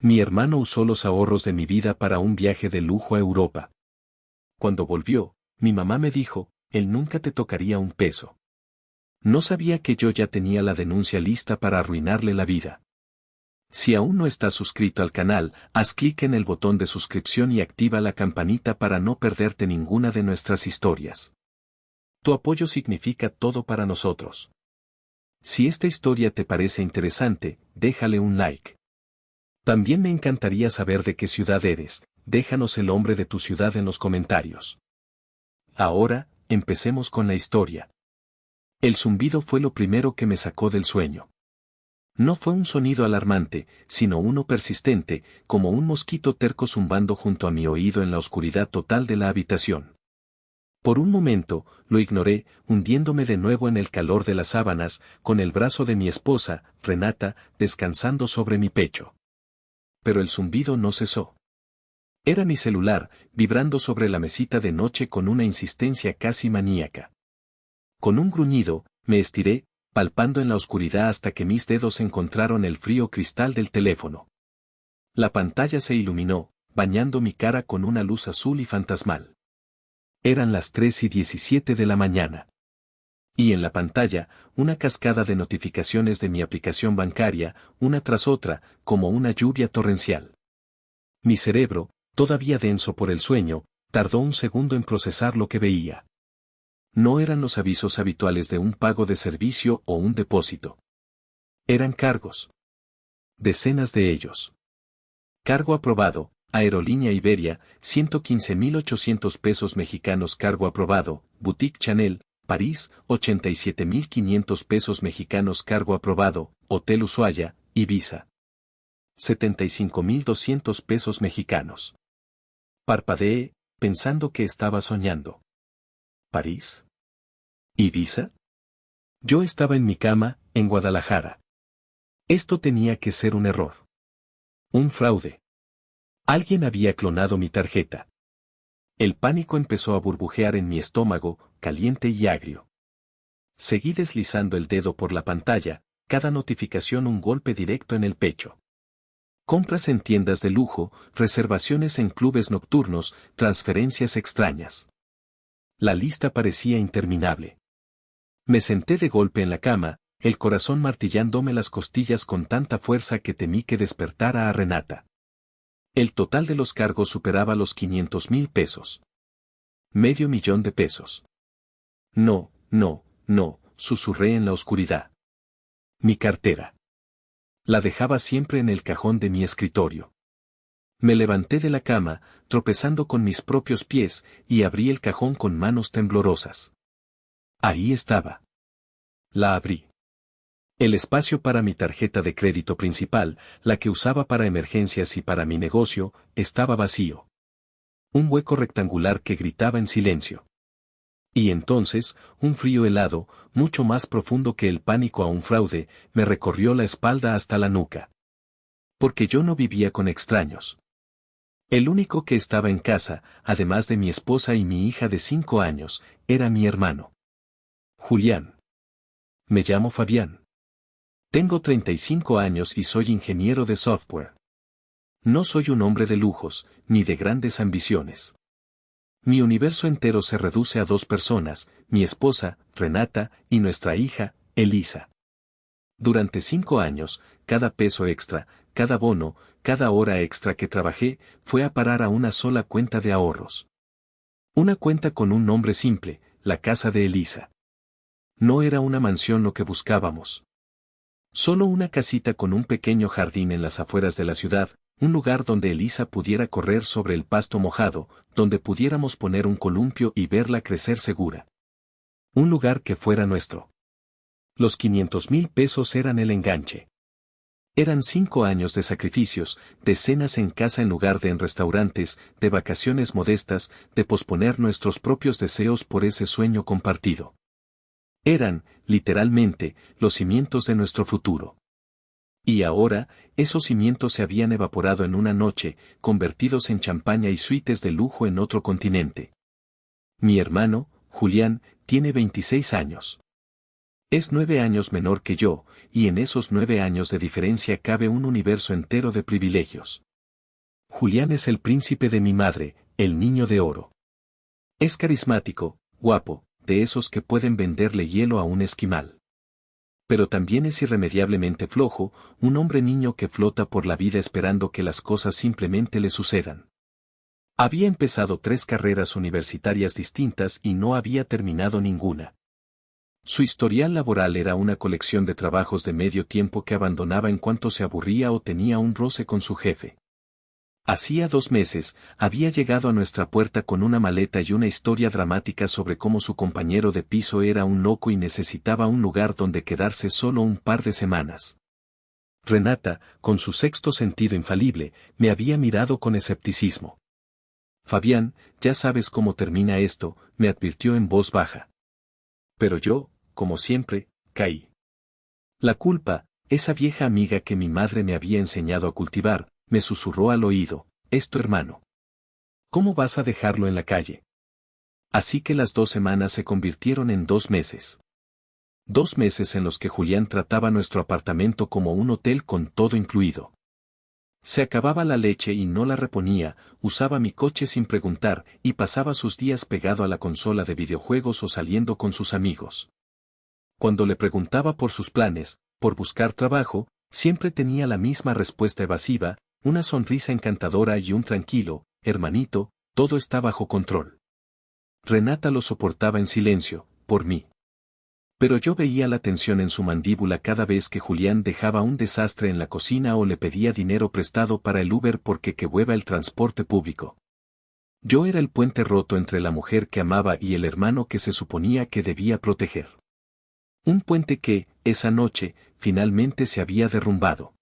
Mi hermano usó los ahorros de mi vida para un viaje de lujo a Europa. Cuando volvió, mi mamá me dijo, él nunca te tocaría un peso. No sabía que yo ya tenía la denuncia lista para arruinarle la vida. Si aún no estás suscrito al canal, haz clic en el botón de suscripción y activa la campanita para no perderte ninguna de nuestras historias. Tu apoyo significa todo para nosotros. Si esta historia te parece interesante, déjale un like. También me encantaría saber de qué ciudad eres, déjanos el nombre de tu ciudad en los comentarios. Ahora, empecemos con la historia. El zumbido fue lo primero que me sacó del sueño. No fue un sonido alarmante, sino uno persistente, como un mosquito terco zumbando junto a mi oído en la oscuridad total de la habitación. Por un momento, lo ignoré, hundiéndome de nuevo en el calor de las sábanas, con el brazo de mi esposa, Renata, descansando sobre mi pecho. Pero el zumbido no cesó. Era mi celular, vibrando sobre la mesita de noche con una insistencia casi maníaca. Con un gruñido, me estiré, palpando en la oscuridad hasta que mis dedos encontraron el frío cristal del teléfono. La pantalla se iluminó, bañando mi cara con una luz azul y fantasmal. Eran las 3:17 de la mañana. Y en la pantalla, una cascada de notificaciones de mi aplicación bancaria, una tras otra, como una lluvia torrencial. Mi cerebro, todavía denso por el sueño, tardó un segundo en procesar lo que veía. No eran los avisos habituales de un pago de servicio o un depósito. Eran cargos. Decenas de ellos. Cargo aprobado, Aerolínea Iberia, 115.800 pesos mexicanos. Cargo aprobado, Boutique Chanel, París, 87.500 pesos mexicanos. Cargo aprobado, Hotel Ushuaia, Ibiza. 75.200 pesos mexicanos. Parpadeé, pensando que estaba soñando. ¿París? ¿Ibiza? Yo estaba en mi cama, en Guadalajara. Esto tenía que ser un error. Un fraude. Alguien había clonado mi tarjeta. El pánico empezó a burbujear en mi estómago, caliente y agrio. Seguí deslizando el dedo por la pantalla, cada notificación un golpe directo en el pecho. Compras en tiendas de lujo, reservaciones en clubes nocturnos, transferencias extrañas. La lista parecía interminable. Me senté de golpe en la cama, el corazón martillándome las costillas con tanta fuerza que temí que despertara a Renata. El total de los cargos superaba los 500,000 pesos. $500,000 de pesos. No, no, no, susurré en la oscuridad. Mi cartera. La dejaba siempre en el cajón de mi escritorio. Me levanté de la cama, tropezando con mis propios pies, y abrí el cajón con manos temblorosas. Ahí estaba. La abrí. El espacio para mi tarjeta de crédito principal, la que usaba para emergencias y para mi negocio, estaba vacío. Un hueco rectangular que gritaba en silencio. Y entonces, un frío helado, mucho más profundo que el pánico a un fraude, me recorrió la espalda hasta la nuca. Porque yo no vivía con extraños. El único que estaba en casa, además de mi esposa y mi hija de 5 años, era mi hermano. Julián. Me llamo Fabián. Tengo 35 años y soy ingeniero de software. No soy un hombre de lujos, ni de grandes ambiciones. Mi universo entero se reduce a 2 personas, mi esposa, Renata, y nuestra hija, Elisa. Durante 5 años, cada peso extra, cada bono, cada hora extra que trabajé, fue a parar a una sola cuenta de ahorros. Una cuenta con un nombre simple, la casa de Elisa. No era una mansión lo que buscábamos. Solo una casita con un pequeño jardín en las afueras de la ciudad, un lugar donde Elisa pudiera correr sobre el pasto mojado, donde pudiéramos poner un columpio y verla crecer segura. Un lugar que fuera nuestro. Los 500,000 pesos eran el enganche. Eran 5 años de sacrificios, de cenas en casa en lugar de en restaurantes, de vacaciones modestas, de posponer nuestros propios deseos por ese sueño compartido. Eran, literalmente, los cimientos de nuestro futuro. Y ahora, esos cimientos se habían evaporado en una noche, convertidos en champaña y suites de lujo en otro continente. Mi hermano, Julián, tiene 26 años. Es 9 años menor que yo, y en esos 9 años de diferencia cabe un universo entero de privilegios. Julián es el príncipe de mi madre, el niño de oro. Es carismático, guapo, de esos que pueden venderle hielo a un esquimal. Pero también es irremediablemente flojo, un hombre niño que flota por la vida esperando que las cosas simplemente le sucedan. Había empezado 3 carreras universitarias distintas y no había terminado ninguna. Su historial laboral era una colección de trabajos de medio tiempo que abandonaba en cuanto se aburría o tenía un roce con su jefe. Hacía 2 meses, había llegado a nuestra puerta con una maleta y una historia dramática sobre cómo su compañero de piso era un loco y necesitaba un lugar donde quedarse solo un par de semanas. Renata, con su sexto sentido infalible, me había mirado con escepticismo. Fabián, ya sabes cómo termina esto, me advirtió en voz baja. Pero yo, como siempre, caí. La culpa, esa vieja amiga que mi madre me había enseñado a cultivar, me susurró al oído, es tu hermano. ¿Cómo vas a dejarlo en la calle? Así que las 2 semanas se convirtieron en 2 meses. 2 meses en los que Julián trataba nuestro apartamento como un hotel con todo incluido. Se acababa la leche y no la reponía, usaba mi coche sin preguntar y pasaba sus días pegado a la consola de videojuegos o saliendo con sus amigos. Cuando le preguntaba por sus planes, por buscar trabajo, siempre tenía la misma respuesta evasiva, una sonrisa encantadora y un tranquilo, hermanito, todo está bajo control. Renata lo soportaba en silencio, por mí. Pero yo veía la tensión en su mandíbula cada vez que Julián dejaba un desastre en la cocina o le pedía dinero prestado para el Uber porque que hueva el transporte público. Yo era el puente roto entre la mujer que amaba y el hermano que se suponía que debía proteger. Un puente que, esa noche, finalmente se había derrumbado.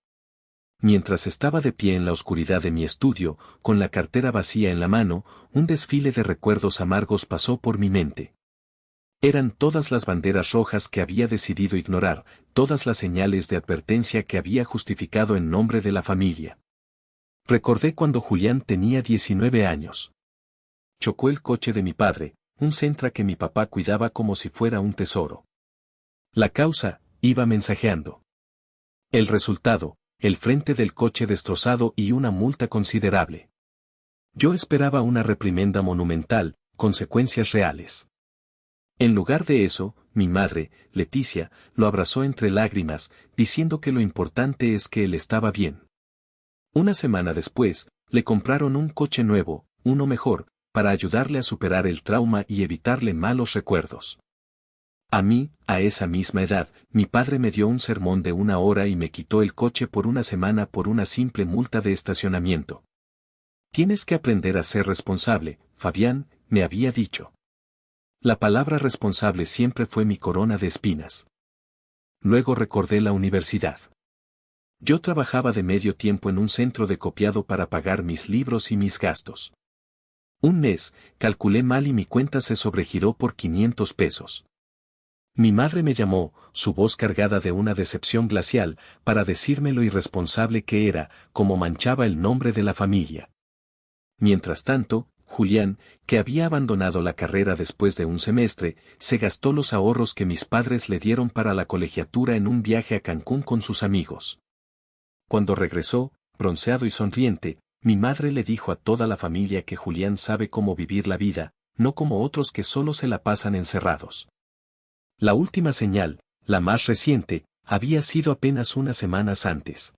Mientras estaba de pie en la oscuridad de mi estudio, con la cartera vacía en la mano, un desfile de recuerdos amargos pasó por mi mente. Eran todas las banderas rojas que había decidido ignorar, todas las señales de advertencia que había justificado en nombre de la familia. Recordé cuando Julián tenía 19 años. Chocó el coche de mi padre, un Sentra que mi papá cuidaba como si fuera un tesoro. La causa, iba mensajeando. El resultado, el frente del coche destrozado y una multa considerable. Yo esperaba una reprimenda monumental, consecuencias reales. En lugar de eso, mi madre, Leticia, lo abrazó entre lágrimas, diciendo que lo importante es que él estaba bien. Una semana después, le compraron un coche nuevo, uno mejor, para ayudarle a superar el trauma y evitarle malos recuerdos. A mí, a esa misma edad, mi padre me dio un sermón de 1 hora y me quitó el coche por una semana por una simple multa de estacionamiento. Tienes que aprender a ser responsable, Fabián, me había dicho. La palabra responsable siempre fue mi corona de espinas. Luego recordé la universidad. Yo trabajaba de medio tiempo en un centro de copiado para pagar mis libros y mis gastos. Un mes, calculé mal y mi cuenta se sobregiró por 500 pesos. Mi madre me llamó, su voz cargada de una decepción glacial, para decirme lo irresponsable que era, cómo manchaba el nombre de la familia. Mientras tanto, Julián, que había abandonado la carrera después de un semestre, se gastó los ahorros que mis padres le dieron para la colegiatura en un viaje a Cancún con sus amigos. Cuando regresó, bronceado y sonriente, mi madre le dijo a toda la familia que Julián sabe cómo vivir la vida, no como otros que solo se la pasan encerrados. La última señal, la más reciente, había sido apenas unas semanas antes.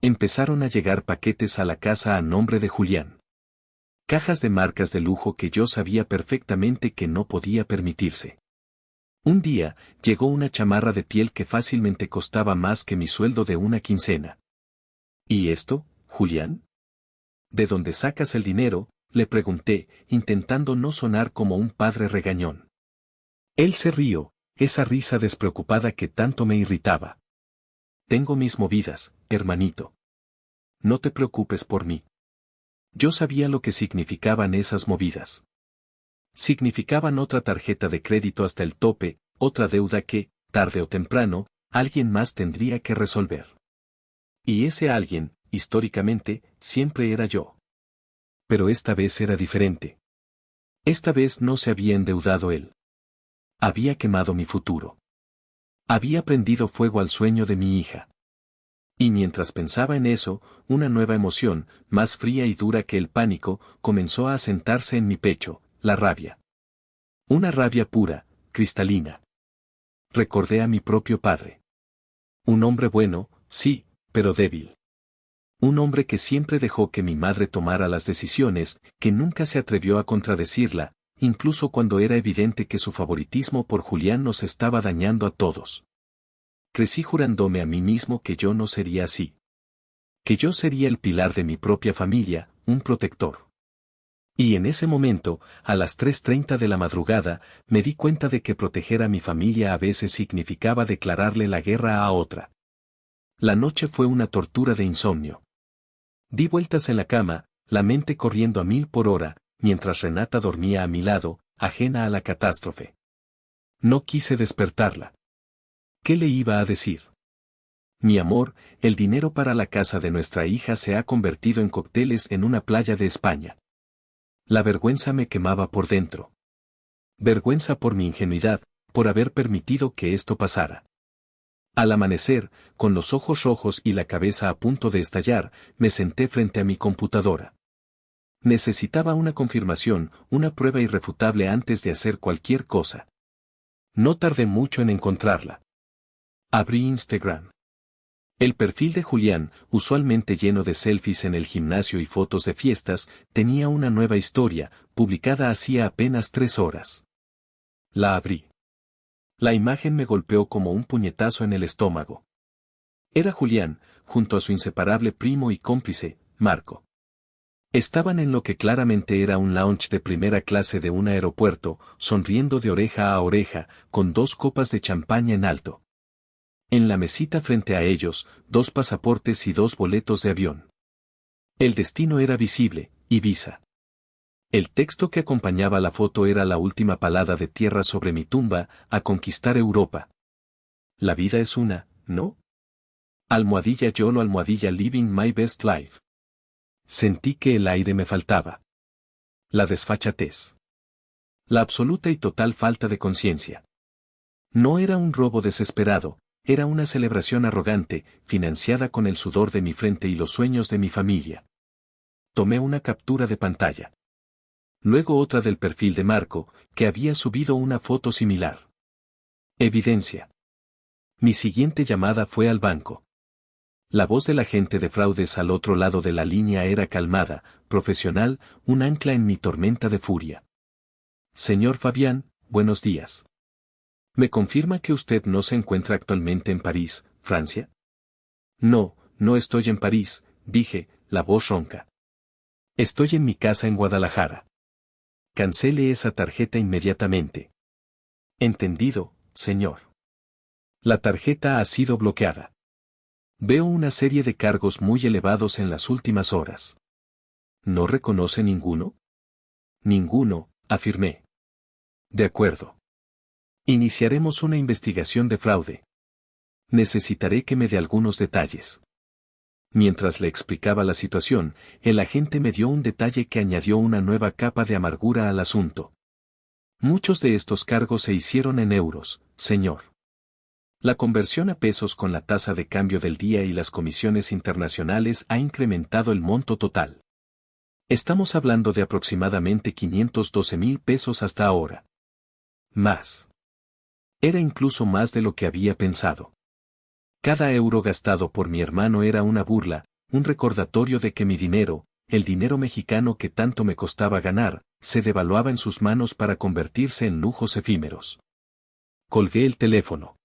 Empezaron a llegar paquetes a la casa a nombre de Julián. Cajas de marcas de lujo que yo sabía perfectamente que no podía permitirse. Un día, llegó una chamarra de piel que fácilmente costaba más que mi sueldo de una quincena. ¿Y esto, Julián? ¿De dónde sacas el dinero?, le pregunté, intentando no sonar como un padre regañón. Él se rió, esa risa despreocupada que tanto me irritaba. Tengo mis movidas, hermanito. No te preocupes por mí. Yo sabía lo que significaban esas movidas. Significaban otra tarjeta de crédito hasta el tope, otra deuda que, tarde o temprano, alguien más tendría que resolver. Y ese alguien, históricamente, siempre era yo. Pero esta vez era diferente. Esta vez no se había endeudado él. Había quemado mi futuro. Había prendido fuego al sueño de mi hija. Y mientras pensaba en eso, una nueva emoción, más fría y dura que el pánico, comenzó a asentarse en mi pecho, la rabia. Una rabia pura, cristalina. Recordé a mi propio padre. Un hombre bueno, sí, pero débil. Un hombre que siempre dejó que mi madre tomara las decisiones, que nunca se atrevió a contradecirla, incluso cuando era evidente que su favoritismo por Julián nos estaba dañando a todos. Crecí jurándome a mí mismo que yo no sería así. Que yo sería el pilar de mi propia familia, un protector. Y en ese momento, a las 3:30 de la madrugada, me di cuenta de que proteger a mi familia a veces significaba declararle la guerra a otra. La noche fue una tortura de insomnio. Di vueltas en la cama, la mente corriendo a 1000 por hora, mientras Renata dormía a mi lado, ajena a la catástrofe. No quise despertarla. ¿Qué le iba a decir? Mi amor, el dinero para la casa de nuestra hija se ha convertido en cócteles en una playa de España. La vergüenza me quemaba por dentro. Vergüenza por mi ingenuidad, por haber permitido que esto pasara. Al amanecer, con los ojos rojos y la cabeza a punto de estallar, me senté frente a mi computadora. Necesitaba una confirmación, una prueba irrefutable antes de hacer cualquier cosa. No tardé mucho en encontrarla. Abrí Instagram. El perfil de Julián, usualmente lleno de selfies en el gimnasio y fotos de fiestas, tenía una nueva historia, publicada hacía apenas 3 horas. La abrí. La imagen me golpeó como un puñetazo en el estómago. Era Julián, junto a su inseparable primo y cómplice, Marco. Estaban en lo que claramente era un lounge de primera clase de un aeropuerto, sonriendo de oreja a oreja, con 2 copas de champaña en alto. En la mesita frente a ellos, 2 pasaportes y 2 boletos de avión. El destino era visible, Ibiza. El texto que acompañaba la foto era la última palada de tierra sobre mi tumba, a conquistar Europa. La vida es una, ¿no? Almohadilla YOLO almohadilla living my best life. Sentí que el aire me faltaba. La desfachatez. La absoluta y total falta de conciencia. No era un robo desesperado, era una celebración arrogante, financiada con el sudor de mi frente y los sueños de mi familia. Tomé una captura de pantalla. Luego otra del perfil de Marco, que había subido una foto similar. Evidencia. Mi siguiente llamada fue al banco. La voz del agente de fraudes al otro lado de la línea era calmada, profesional, un ancla en mi tormenta de furia. Señor Fabián, buenos días. ¿Me confirma que usted no se encuentra actualmente en París, Francia? No, no estoy en París, dije, la voz ronca. Estoy en mi casa en Guadalajara. Cancele esa tarjeta inmediatamente. Entendido, señor. La tarjeta ha sido bloqueada. Veo una serie de cargos muy elevados en las últimas horas. ¿No reconoce ninguno? Ninguno, afirmé. De acuerdo. Iniciaremos una investigación de fraude. Necesitaré que me dé algunos detalles. Mientras le explicaba la situación, el agente me dio un detalle que añadió una nueva capa de amargura al asunto. Muchos de estos cargos se hicieron en euros, señor. La conversión a pesos con la tasa de cambio del día y las comisiones internacionales ha incrementado el monto total. Estamos hablando de aproximadamente 512,000 pesos hasta ahora. Más. Era incluso más de lo que había pensado. Cada euro gastado por mi hermano era una burla, un recordatorio de que mi dinero, el dinero mexicano que tanto me costaba ganar, se devaluaba en sus manos para convertirse en lujos efímeros. Colgué el teléfono.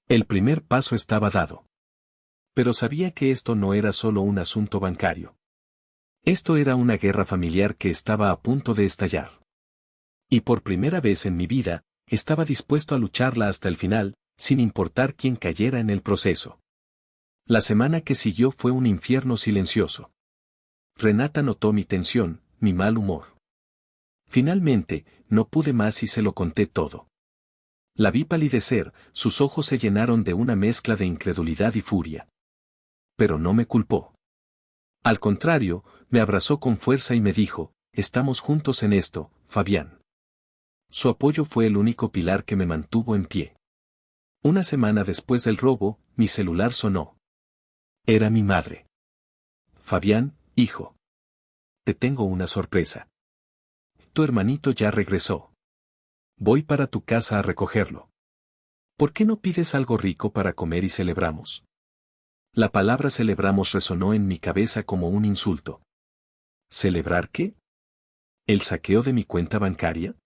El primer paso estaba dado. Pero sabía que esto no era solo un asunto bancario. Esto era una guerra familiar que estaba a punto de estallar. Y por primera vez en mi vida, estaba dispuesto a lucharla hasta el final, sin importar quién cayera en el proceso. La semana que siguió fue un infierno silencioso. Renata notó mi tensión, mi mal humor. Finalmente, no pude más y se lo conté todo. La vi palidecer, sus ojos se llenaron de una mezcla de incredulidad y furia. Pero no me culpó. Al contrario, me abrazó con fuerza y me dijo, estamos juntos en esto, Fabián. Su apoyo fue el único pilar que me mantuvo en pie. Una semana después del robo, mi celular sonó. Era mi madre. Fabián, hijo. Te tengo una sorpresa. Tu hermanito ya regresó. Voy para tu casa a recogerlo. ¿Por qué no pides algo rico para comer y celebramos? La palabra celebramos resonó en mi cabeza como un insulto. ¿Celebrar qué? ¿El saqueo de mi cuenta bancaria?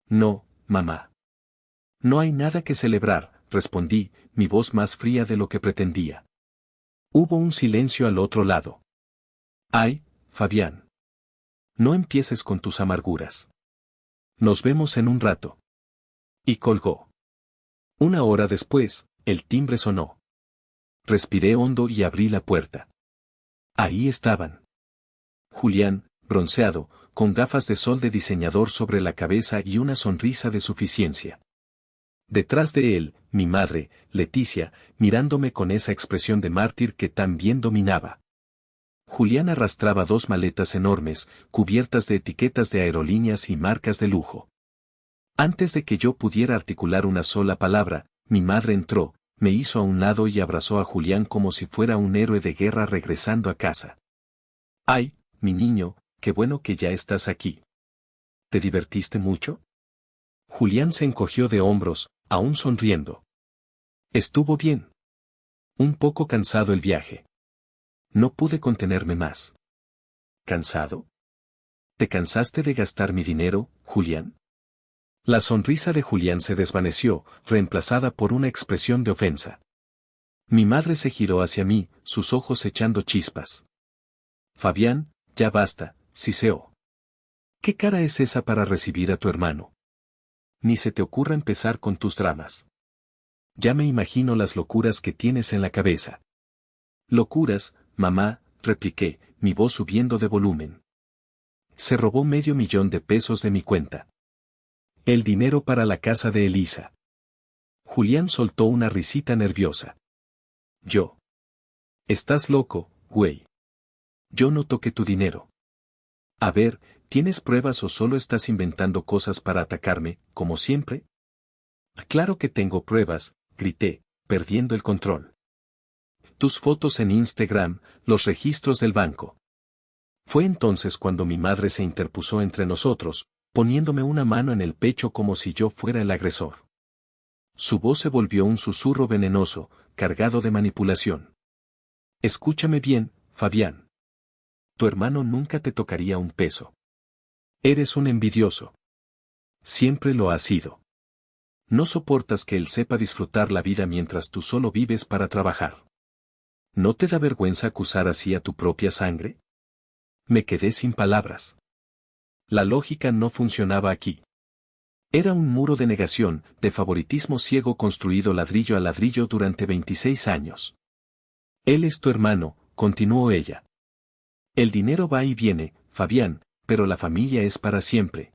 No, mamá. No hay nada que celebrar, respondí, mi voz más fría de lo que pretendía. Hubo un silencio al otro lado. Ay, Fabián. No empieces con tus amarguras. Nos vemos en un rato. Y colgó. Una hora después, el timbre sonó. Respiré hondo y abrí la puerta. Ahí estaban. Julián, bronceado, con gafas de sol de diseñador sobre la cabeza y una sonrisa de suficiencia. Detrás de él, mi madre, Leticia, mirándome con esa expresión de mártir que tan bien dominaba. Julián arrastraba 2 maletas enormes, cubiertas de etiquetas de aerolíneas y marcas de lujo. Antes de que yo pudiera articular una sola palabra, mi madre entró, me hizo a un lado y abrazó a Julián como si fuera un héroe de guerra regresando a casa. ¡Ay, mi niño, qué bueno que ya estás aquí! ¿Te divertiste mucho? Julián se encogió de hombros, aún sonriendo. Estuvo bien. Un poco cansado el viaje. No pude contenerme más. ¿Cansado? ¿Te cansaste de gastar mi dinero, Julián? La sonrisa de Julián se desvaneció, reemplazada por una expresión de ofensa. Mi madre se giró hacia mí, sus ojos echando chispas. Fabián, ya basta, siseó. ¿Qué cara es esa para recibir a tu hermano? Ni se te ocurra empezar con tus dramas. Ya me imagino las locuras que tienes en la cabeza. Locuras, mamá, repliqué, mi voz subiendo de volumen. Se robó $500,000 de mi cuenta. El dinero para la casa de Elisa. Julián soltó una risita nerviosa. Yo. Estás loco, güey. Yo no toqué tu dinero. A ver, ¿tienes pruebas o solo estás inventando cosas para atacarme, como siempre? Claro que tengo pruebas, grité, perdiendo el control. Tus fotos en Instagram, los registros del banco. Fue entonces cuando mi madre se interpuso entre nosotros, poniéndome una mano en el pecho como si yo fuera el agresor. Su voz se volvió un susurro venenoso, cargado de manipulación. Escúchame bien, Fabián. Tu hermano nunca te tocaría un peso. Eres un envidioso. Siempre lo has sido. No soportas que él sepa disfrutar la vida mientras tú solo vives para trabajar. ¿No te da vergüenza acusar así a tu propia sangre? Me quedé sin palabras. La lógica no funcionaba aquí. Era un muro de negación, de favoritismo ciego construido ladrillo a ladrillo durante 26 años. Él es tu hermano, continuó ella. El dinero va y viene, Fabián, pero la familia es para siempre.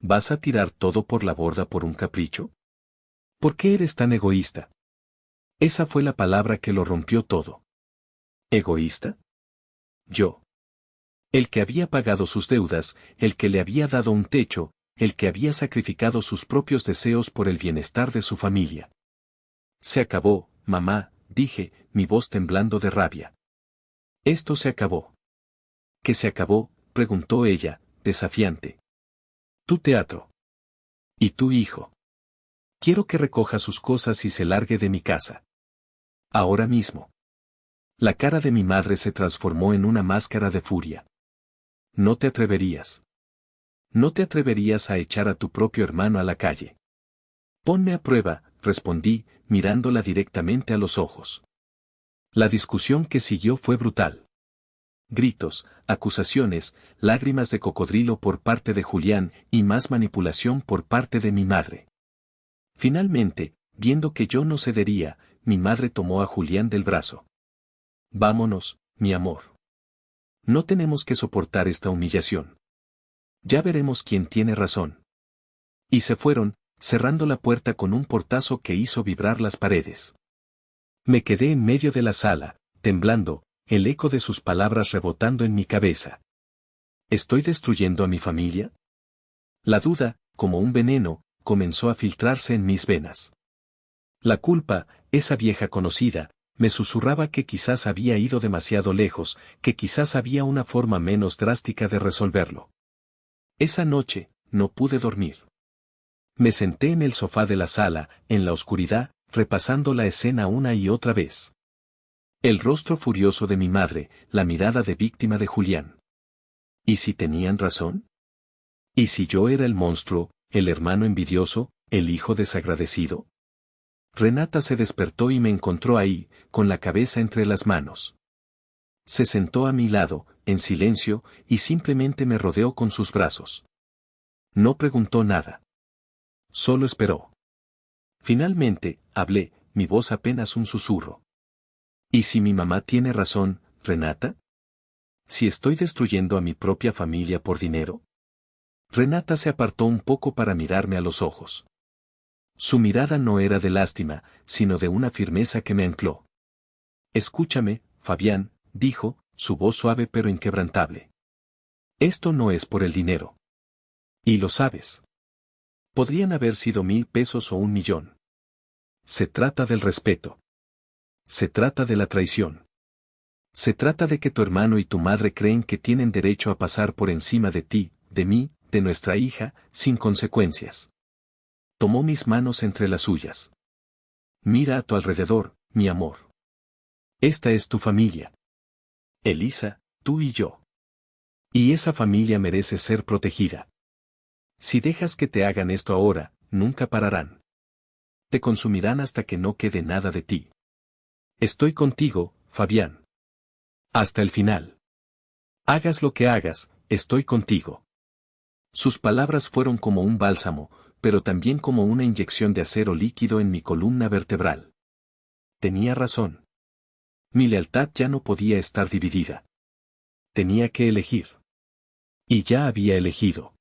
¿Vas a tirar todo por la borda por un capricho? ¿Por qué eres tan egoísta? Esa fue la palabra que lo rompió todo. ¿Egoísta? Yo. El que había pagado sus deudas, el que le había dado un techo, el que había sacrificado sus propios deseos por el bienestar de su familia. Se acabó, mamá, dije, mi voz temblando de rabia. Esto se acabó. ¿Qué se acabó?, preguntó ella, desafiante. Tu teatro. ¿Y tu hijo? Quiero que recoja sus cosas y se largue de mi casa. Ahora mismo. La cara de mi madre se transformó en una máscara de furia. No te atreverías. No te atreverías a echar a tu propio hermano a la calle. Ponme a prueba, respondí, mirándola directamente a los ojos. La discusión que siguió fue brutal. Gritos, acusaciones, lágrimas de cocodrilo por parte de Julián y más manipulación por parte de mi madre. Finalmente, viendo que yo no cedería, mi madre tomó a Julián del brazo. Vámonos, mi amor. No tenemos que soportar esta humillación. Ya veremos quién tiene razón. Y se fueron, cerrando la puerta con un portazo que hizo vibrar las paredes. Me quedé en medio de la sala, temblando, el eco de sus palabras rebotando en mi cabeza. ¿Estoy destruyendo a mi familia? La duda, como un veneno, comenzó a filtrarse en mis venas. La culpa, esa vieja conocida, me susurraba que quizás había ido demasiado lejos, que quizás había una forma menos drástica de resolverlo. Esa noche, no pude dormir. Me senté en el sofá de la sala, en la oscuridad, repasando la escena una y otra vez. El rostro furioso de mi madre, la mirada de víctima de Julián. ¿Y si tenían razón? ¿Y si yo era el monstruo, el hermano envidioso, el hijo desagradecido? Renata se despertó y me encontró ahí, con la cabeza entre las manos. Se sentó a mi lado, en silencio, y simplemente me rodeó con sus brazos. No preguntó nada. Solo esperó. Finalmente, hablé, mi voz apenas un susurro. ¿Y si mi mamá tiene razón, Renata? ¿Si estoy destruyendo a mi propia familia por dinero? Renata se apartó un poco para mirarme a los ojos. Su mirada no era de lástima, sino de una firmeza que me ancló. Escúchame, Fabián, dijo, su voz suave pero inquebrantable. Esto no es por el dinero. Y lo sabes. Podrían haber sido 1000 pesos o 1 millón. Se trata del respeto. Se trata de la traición. Se trata de que tu hermano y tu madre creen que tienen derecho a pasar por encima de ti, de mí, de nuestra hija, sin consecuencias. Tomó mis manos entre las suyas. Mira a tu alrededor, mi amor. Esta es tu familia. Elisa, tú y yo. Y esa familia merece ser protegida. Si dejas que te hagan esto ahora, nunca pararán. Te consumirán hasta que no quede nada de ti. Estoy contigo, Fabián. Hasta el final. Hagas lo que hagas, estoy contigo. Sus palabras fueron como un bálsamo, pero también como una inyección de acero líquido en mi columna vertebral. Tenía razón. Mi lealtad ya no podía estar dividida. Tenía que elegir. Y ya había elegido.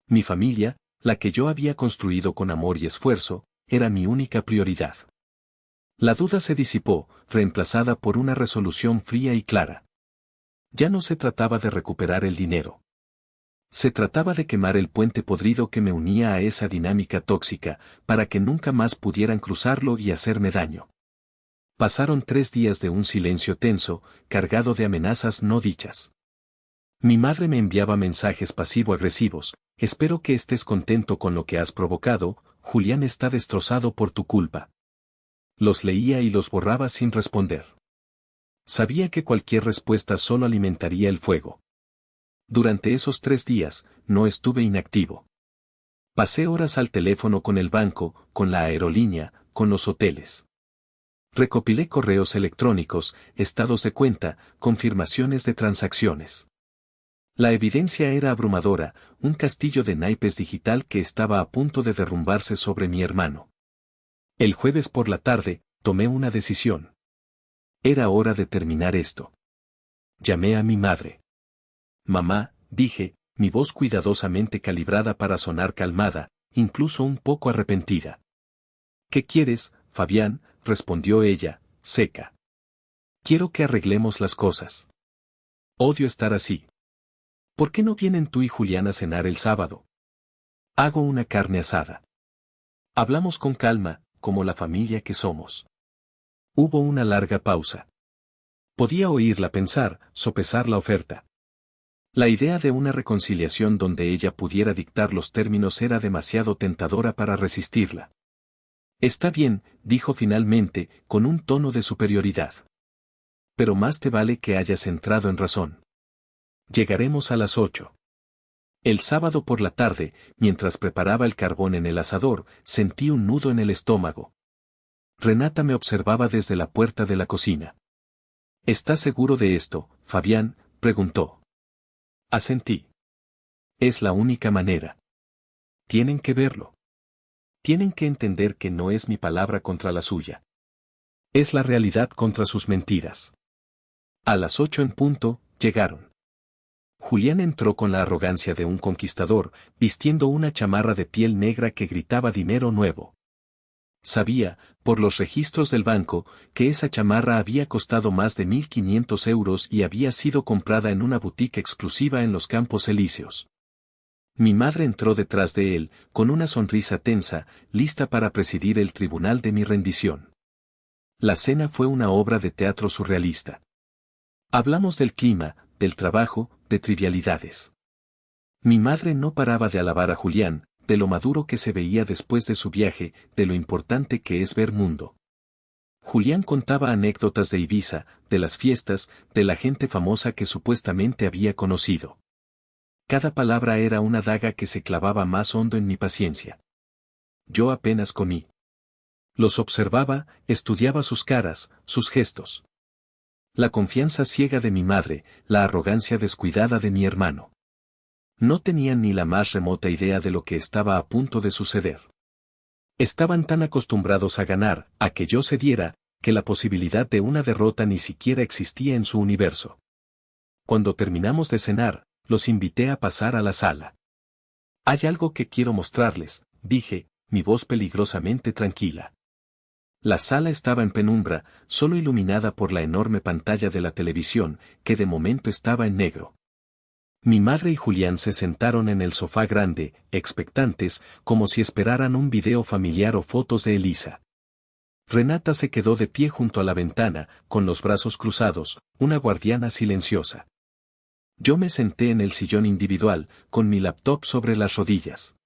Mi familia, la que yo había construido con amor y esfuerzo, era mi única prioridad. La duda se disipó, reemplazada por una resolución fría y clara. Ya no se trataba de recuperar el dinero. Se trataba de quemar el puente podrido que me unía a esa dinámica tóxica, para que nunca más pudieran cruzarlo y hacerme daño. Pasaron 3 días de un silencio tenso, cargado de amenazas no dichas. Mi madre me enviaba mensajes pasivo-agresivos: espero que estés contento con lo que has provocado, Julián está destrozado por tu culpa. Los leía y los borraba sin responder. Sabía que cualquier respuesta solo alimentaría el fuego. Durante esos 3 días, no estuve inactivo. Pasé horas al teléfono con el banco, con la aerolínea, con los hoteles. Recopilé correos electrónicos, estados de cuenta, confirmaciones de transacciones. La evidencia era abrumadora, un castillo de naipes digital que estaba a punto de derrumbarse sobre mi hermano. El jueves por la tarde, tomé una decisión. Era hora de terminar esto. Llamé a mi madre. Mamá, dije, mi voz cuidadosamente calibrada para sonar calmada, incluso un poco arrepentida. ¿Qué quieres, Fabián?, respondió ella, seca. Quiero que arreglemos las cosas. Odio estar así. ¿Por qué no vienen tú y Julián a cenar el sábado? Hago una carne asada. Hablamos con calma, como la familia que somos. Hubo una larga pausa. Podía oírla pensar, sopesar la oferta. La idea de una reconciliación donde ella pudiera dictar los términos era demasiado tentadora para resistirla. Está bien, dijo finalmente, con un tono de superioridad. Pero más te vale que hayas entrado en razón. Llegaremos a las 8. El sábado por la tarde, mientras preparaba el carbón en el asador, sentí un nudo en el estómago. Renata me observaba desde la puerta de la cocina. ¿Estás seguro de esto, Fabián?, preguntó. Asentí. Es la única manera. Tienen que verlo. Tienen que entender que no es mi palabra contra la suya. Es la realidad contra sus mentiras. A las 8 en punto, llegaron. Julián entró con la arrogancia de un conquistador, vistiendo una chamarra de piel negra que gritaba dinero nuevo. Sabía, por los registros del banco, que esa chamarra había costado más de 1.500 euros y había sido comprada en una boutique exclusiva en los Campos Elíseos. Mi madre entró detrás de él, con una sonrisa tensa, lista para presidir el tribunal de mi rendición. La cena fue una obra de teatro surrealista. Hablamos del clima, del trabajo, de trivialidades. Mi madre no paraba de alabar a Julián, de lo maduro que se veía después de su viaje, de lo importante que es ver mundo. Julián contaba anécdotas de Ibiza, de las fiestas, de la gente famosa que supuestamente había conocido. Cada palabra era una daga que se clavaba más hondo en mi paciencia. Yo apenas comí. Los observaba, estudiaba sus caras, sus gestos. La confianza ciega de mi madre, la arrogancia descuidada de mi hermano. No tenían ni la más remota idea de lo que estaba a punto de suceder. Estaban tan acostumbrados a ganar, a que yo cediera, que la posibilidad de una derrota ni siquiera existía en su universo. Cuando terminamos de cenar, los invité a pasar a la sala. Hay algo que quiero mostrarles, dije, mi voz peligrosamente tranquila. La sala estaba en penumbra, solo iluminada por la enorme pantalla de la televisión, que de momento estaba en negro. Mi madre y Julián se sentaron en el sofá grande, expectantes, como si esperaran un video familiar o fotos de Elisa. Renata se quedó de pie junto a la ventana, con los brazos cruzados, una guardiana silenciosa. Yo me senté en el sillón individual, con mi laptop sobre las rodillas.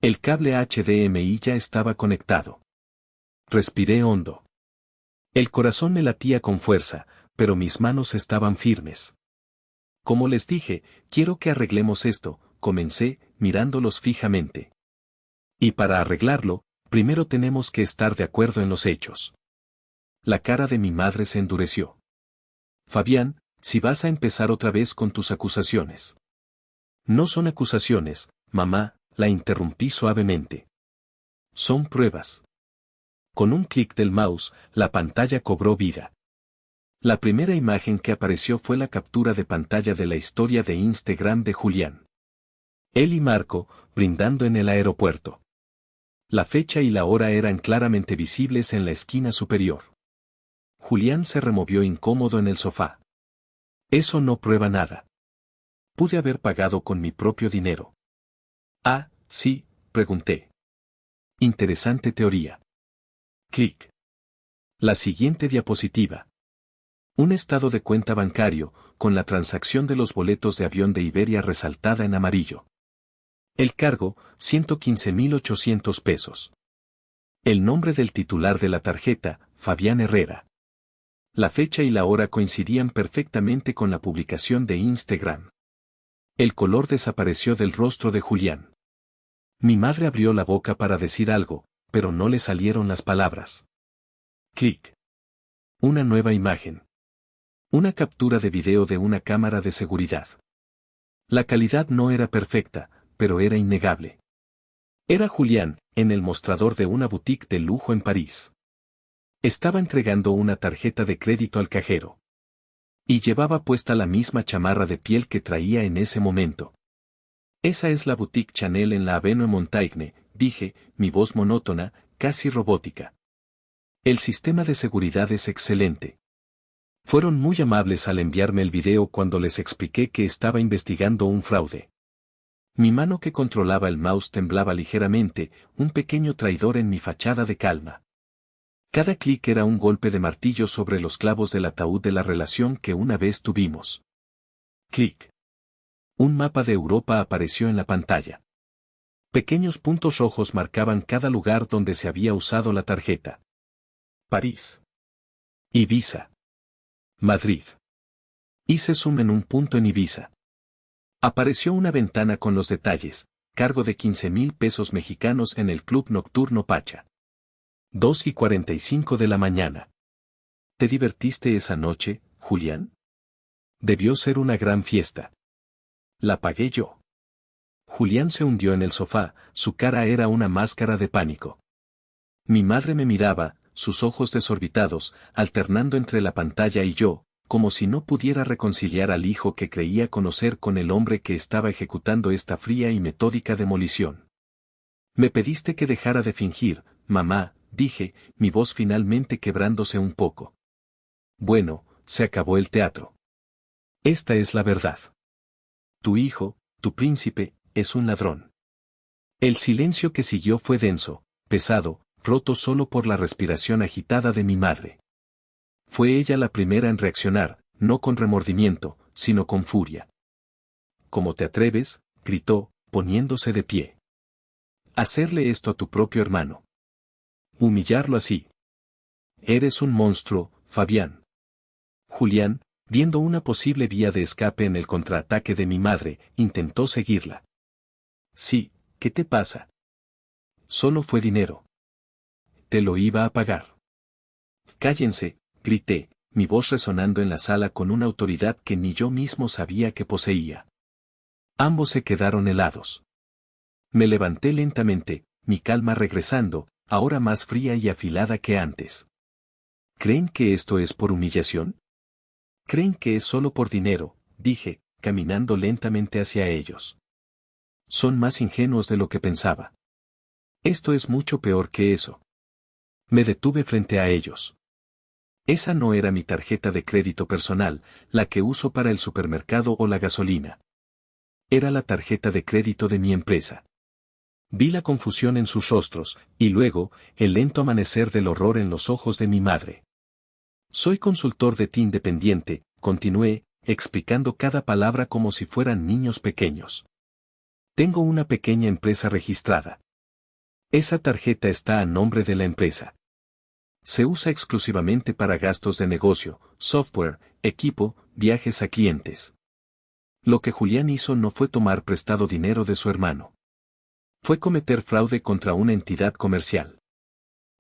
El cable HDMI ya estaba conectado. Respiré hondo. El corazón me latía con fuerza, pero mis manos estaban firmes. Como les dije, quiero que arreglemos esto, comencé, mirándolos fijamente. Y para arreglarlo, primero tenemos que estar de acuerdo en los hechos. La cara de mi madre se endureció. Fabián, si vas a empezar otra vez con tus acusaciones. No son acusaciones, mamá, la interrumpí suavemente. Son pruebas. Con un clic del mouse, la pantalla cobró vida. La primera imagen que apareció fue la captura de pantalla de la historia de Instagram de Julián. Él y Marco, brindando en el aeropuerto. La fecha y la hora eran claramente visibles en la esquina superior. Julián se removió incómodo en el sofá. Eso no prueba nada. Pude haber pagado con mi propio dinero. Ah, sí, pregunté. Interesante teoría. Clic. La siguiente diapositiva. Un estado de cuenta bancario, con la transacción de los boletos de avión de Iberia resaltada en amarillo. El cargo, 115.800 pesos. El nombre del titular de la tarjeta, Fabián Herrera. La fecha y la hora coincidían perfectamente con la publicación de Instagram. El color desapareció del rostro de Julián. Mi madre abrió la boca para decir algo, pero no le salieron las palabras. Clic. Una nueva imagen. Una captura de video de una cámara de seguridad. La calidad no era perfecta, pero era innegable. Era Julián, en el mostrador de una boutique de lujo en París. Estaba entregando una tarjeta de crédito al cajero. Y llevaba puesta la misma chamarra de piel que traía en ese momento. Esa es la boutique Chanel en la Avenue Montaigne, dije, mi voz monótona, casi robótica. El sistema de seguridad es excelente. Fueron muy amables al enviarme el video cuando les expliqué que estaba investigando un fraude. Mi mano que controlaba el mouse temblaba ligeramente, un pequeño traidor en mi fachada de calma. Cada clic era un golpe de martillo sobre los clavos del ataúd de la relación que una vez tuvimos. Clic. Un mapa de Europa apareció en la pantalla. Pequeños puntos rojos marcaban cada lugar donde se había usado la tarjeta. París. Ibiza. Madrid. Hice zoom en un punto en Ibiza. Apareció una ventana con los detalles, cargo de 15,000 pesos mexicanos en el club nocturno Pacha. 2:45 de la mañana. ¿Te divertiste esa noche, Julián? Debió ser una gran fiesta. La pagué yo. Julián se hundió en el sofá, su cara era una máscara de pánico. Mi madre me miraba, sus ojos desorbitados, alternando entre la pantalla y yo, como si no pudiera reconciliar al hijo que creía conocer con el hombre que estaba ejecutando esta fría y metódica demolición. Me pediste que dejara de fingir, mamá, dije, mi voz finalmente quebrándose un poco. Bueno, se acabó el teatro. Esta es la verdad. Tu hijo, tu príncipe, es un ladrón. El silencio que siguió fue denso, pesado, roto solo por la respiración agitada de mi madre. Fue ella la primera en reaccionar, no con remordimiento, sino con furia. ¿Cómo te atreves?, gritó, poniéndose de pie. Hacerle esto a tu propio hermano. Humillarlo así. Eres un monstruo, Fabián. Julián, viendo una posible vía de escape en el contraataque de mi madre, intentó seguirla. Sí, ¿qué te pasa? Solo fue dinero. Te lo iba a pagar. Cállense, grité, mi voz resonando en la sala con una autoridad que ni yo mismo sabía que poseía. Ambos se quedaron helados. Me levanté lentamente, mi calma regresando, ahora más fría y afilada que antes. ¿Creen que esto es por humillación? ¿Creen que es solo por dinero?, dije, caminando lentamente hacia ellos. Son más ingenuos de lo que pensaba. Esto es mucho peor que eso. Me detuve frente a ellos. Esa no era mi tarjeta de crédito personal, la que uso para el supermercado o la gasolina. Era la tarjeta de crédito de mi empresa. Vi la confusión en sus rostros, y luego, el lento amanecer del horror en los ojos de mi madre. Soy consultor de TI independiente, continué, explicando cada palabra como si fueran niños pequeños. Tengo una pequeña empresa registrada. Esa tarjeta está a nombre de la empresa. Se usa exclusivamente para gastos de negocio, software, equipo, viajes a clientes. Lo que Julián hizo no fue tomar prestado dinero de su hermano. Fue cometer fraude contra una entidad comercial.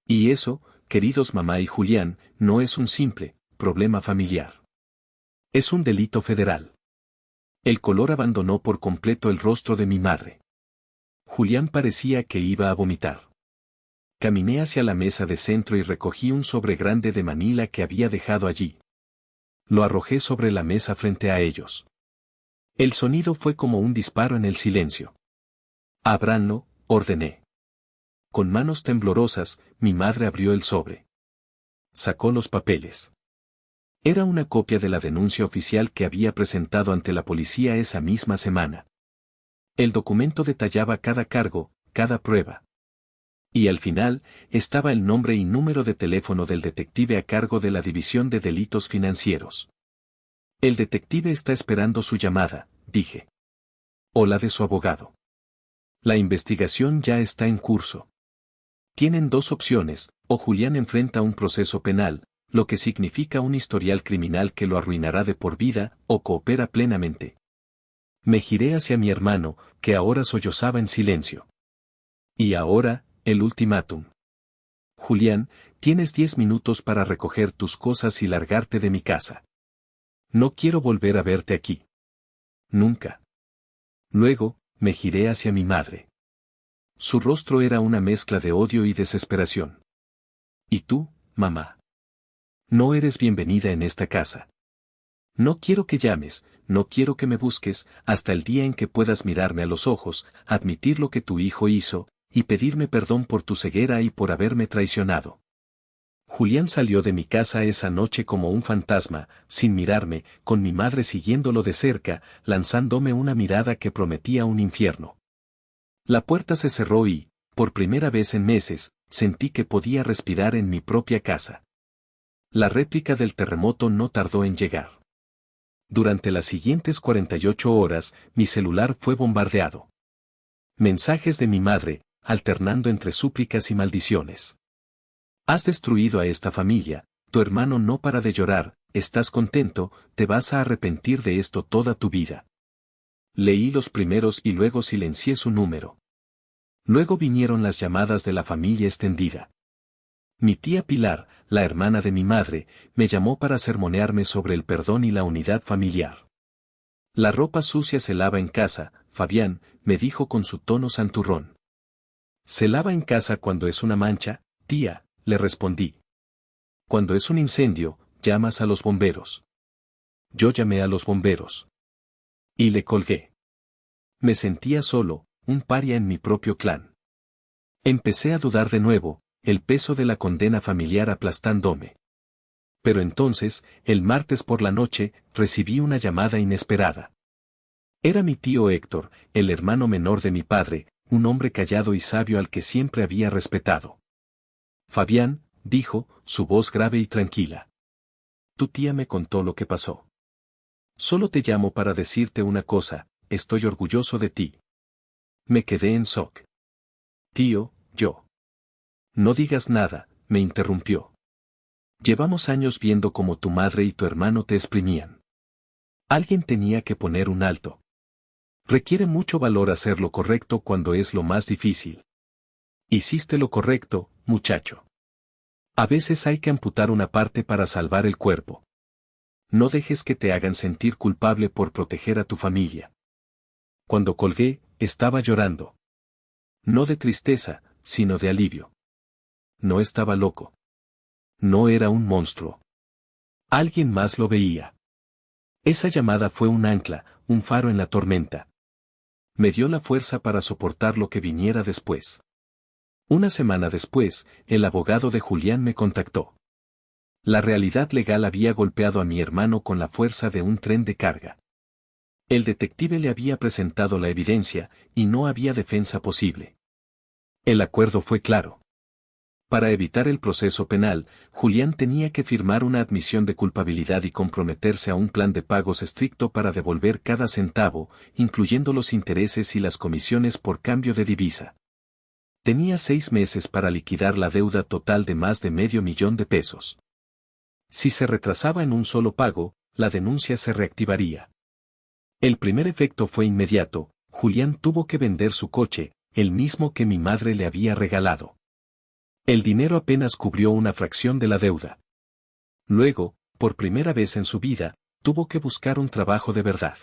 Y eso, queridos mamá y Julián, no es un simple problema familiar. Es un delito federal. El color abandonó por completo el rostro de mi madre. Julián parecía que iba a vomitar. Caminé hacia la mesa de centro y recogí un sobre grande de Manila que había dejado allí. Lo arrojé sobre la mesa frente a ellos. El sonido fue como un disparo en el silencio. Ábranlo, ordené. Con manos temblorosas, mi madre abrió el sobre. Sacó los papeles. Era una copia de la denuncia oficial que había presentado ante la policía esa misma semana. El documento detallaba cada cargo, cada prueba. Y al final, estaba el nombre y número de teléfono del detective a cargo de la División de Delitos Financieros. El detective está esperando su llamada, dije. O la de su abogado. La investigación ya está en curso. Tienen dos opciones, o Julián enfrenta un proceso penal, lo que significa un historial criminal que lo arruinará de por vida, o coopera plenamente. Me giré hacia mi hermano, que ahora sollozaba en silencio. Y ahora, el ultimátum. Julián, tienes 10 minutos para recoger tus cosas y largarte de mi casa. No quiero volver a verte aquí. Nunca. Luego, me giré hacia mi madre. Su rostro era una mezcla de odio y desesperación. ¿Y tú, mamá? No eres bienvenida en esta casa. No quiero que llames, no quiero que me busques, hasta el día en que puedas mirarme a los ojos, admitir lo que tu hijo hizo, y pedirme perdón por tu ceguera y por haberme traicionado. Julián salió de mi casa esa noche como un fantasma, sin mirarme, con mi madre siguiéndolo de cerca, lanzándome una mirada que prometía un infierno. La puerta se cerró y, por primera vez en meses, sentí que podía respirar en mi propia casa. La réplica del terremoto no tardó en llegar. Durante las siguientes 48 horas, mi celular fue bombardeado. Mensajes de mi madre, alternando entre súplicas y maldiciones. Has destruido a esta familia, tu hermano no para de llorar, estás contento, te vas a arrepentir de esto toda tu vida. Leí los primeros y luego silencié su número. Luego vinieron las llamadas de la familia extendida. Mi tía Pilar, la hermana de mi madre, me llamó para sermonearme sobre el perdón y la unidad familiar. La ropa sucia se lava en casa, Fabián, me dijo con su tono santurrón. ¿Se lava en casa cuando es una mancha, tía?, le respondí. Cuando es un incendio, llamas a los bomberos. Yo llamé a los bomberos. Y le colgué. Me sentía solo, un paria en mi propio clan. Empecé a dudar de nuevo, el peso de la condena familiar aplastándome. Pero entonces, el martes por la noche, recibí una llamada inesperada. Era mi tío Héctor, el hermano menor de mi padre, un hombre callado y sabio al que siempre había respetado. Fabián, dijo, su voz grave y tranquila. Tu tía me contó lo que pasó. Solo te llamo para decirte una cosa, estoy orgulloso de ti. Me quedé en shock. Tío, yo. No digas nada, me interrumpió. Llevamos años viendo cómo tu madre y tu hermano te exprimían. Alguien tenía que poner un alto. Requiere mucho valor hacer lo correcto cuando es lo más difícil. Hiciste lo correcto, muchacho. A veces hay que amputar una parte para salvar el cuerpo. No dejes que te hagan sentir culpable por proteger a tu familia. Cuando colgué, estaba llorando. No de tristeza, sino de alivio. No estaba loco. No era un monstruo. Alguien más lo veía. Esa llamada fue un ancla, un faro en la tormenta. Me dio la fuerza para soportar lo que viniera después. Una semana después, el abogado de Julián me contactó. La realidad legal había golpeado a mi hermano con la fuerza de un tren de carga. El detective le había presentado la evidencia, y no había defensa posible. El acuerdo fue claro. Para evitar el proceso penal, Julián tenía que firmar una admisión de culpabilidad y comprometerse a un plan de pagos estricto para devolver cada centavo, incluyendo los intereses y las comisiones por cambio de divisa. Tenía 6 meses para liquidar la deuda total de más de $500,000. Si se retrasaba en un solo pago, la denuncia se reactivaría. El primer efecto fue inmediato, Julián tuvo que vender su coche, el mismo que mi madre le había regalado. El dinero apenas cubrió una fracción de la deuda. Luego, por primera vez en su vida, tuvo que buscar un trabajo de verdad.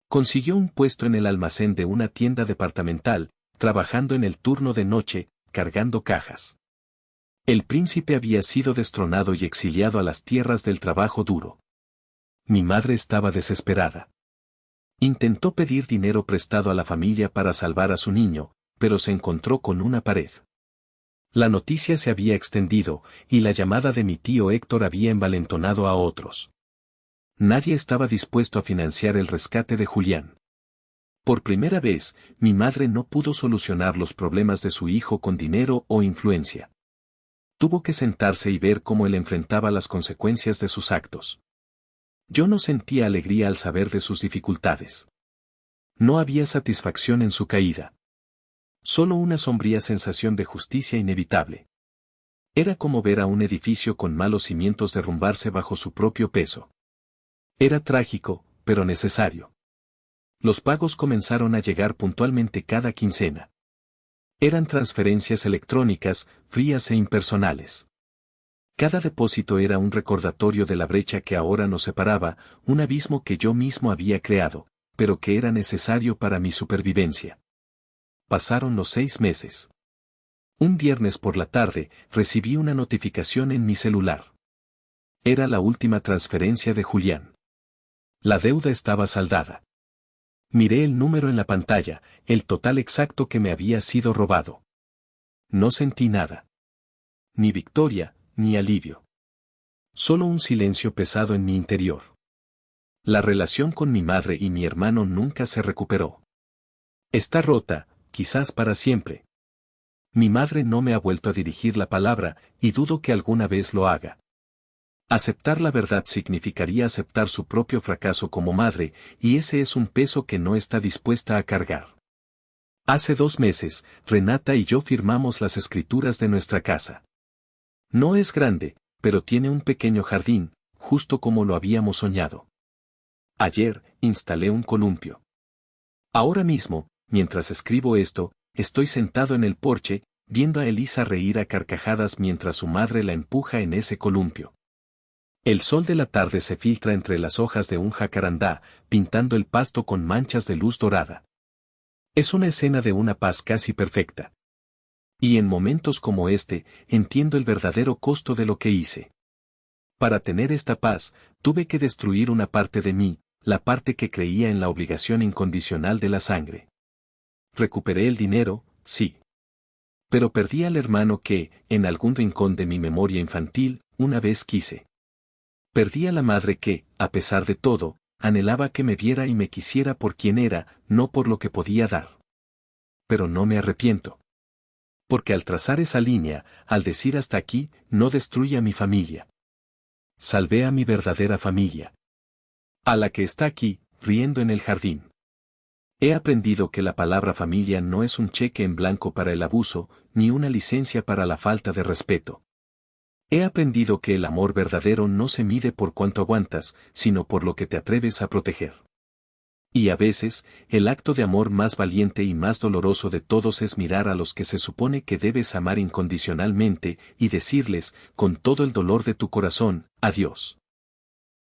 Consiguió un puesto en el almacén de una tienda departamental, trabajando en el turno de noche, cargando cajas. El príncipe había sido destronado y exiliado a las tierras del trabajo duro. Mi madre estaba desesperada. Intentó pedir dinero prestado a la familia para salvar a su niño, pero se encontró con una pared. La noticia se había extendido, y la llamada de mi tío Héctor había envalentonado a otros. Nadie estaba dispuesto a financiar el rescate de Julián. Por primera vez, mi madre no pudo solucionar los problemas de su hijo con dinero o influencia. Tuvo que sentarse y ver cómo él enfrentaba las consecuencias de sus actos. Yo no sentía alegría al saber de sus dificultades. No había satisfacción en su caída. Solo una sombría sensación de justicia inevitable. Era como ver a un edificio con malos cimientos derrumbarse bajo su propio peso. Era trágico, pero necesario. Los pagos comenzaron a llegar puntualmente cada quincena. Eran transferencias electrónicas, frías e impersonales. Cada depósito era un recordatorio de la brecha que ahora nos separaba, un abismo que yo mismo había creado, pero que era necesario para mi supervivencia. Pasaron los 6 meses. Un viernes por la tarde, recibí una notificación en mi celular. Era la última transferencia de Julián. La deuda estaba saldada. Miré el número en la pantalla, el total exacto que me había sido robado. No sentí nada. Ni victoria, ni alivio. Solo un silencio pesado en mi interior. La relación con mi madre y mi hermano nunca se recuperó. Está rota, quizás para siempre. Mi madre no me ha vuelto a dirigir la palabra, y dudo que alguna vez lo haga. Aceptar la verdad significaría aceptar su propio fracaso como madre, y ese es un peso que no está dispuesta a cargar. Hace 2 meses, Renata y yo firmamos las escrituras de nuestra casa. No es grande, pero tiene un pequeño jardín, justo como lo habíamos soñado. Ayer, instalé un columpio. Ahora mismo, mientras escribo esto, estoy sentado en el porche, viendo a Elisa reír a carcajadas mientras su madre la empuja en ese columpio. El sol de la tarde se filtra entre las hojas de un jacarandá, pintando el pasto con manchas de luz dorada. Es una escena de una paz casi perfecta. Y en momentos como este, entiendo el verdadero costo de lo que hice. Para tener esta paz, tuve que destruir una parte de mí, la parte que creía en la obligación incondicional de la sangre. Recuperé el dinero, sí. Pero perdí al hermano que, en algún rincón de mi memoria infantil, una vez quise. Perdí a la madre que, a pesar de todo, anhelaba que me viera y me quisiera por quien era, no por lo que podía dar. Pero no me arrepiento. Porque al trazar esa línea, al decir hasta aquí, no destruye a mi familia. Salvé a mi verdadera familia. A la que está aquí, riendo en el jardín. He aprendido que la palabra familia no es un cheque en blanco para el abuso, ni una licencia para la falta de respeto. He aprendido que el amor verdadero no se mide por cuánto aguantas, sino por lo que te atreves a proteger. Y a veces, el acto de amor más valiente y más doloroso de todos es mirar a los que se supone que debes amar incondicionalmente y decirles, con todo el dolor de tu corazón, adiós.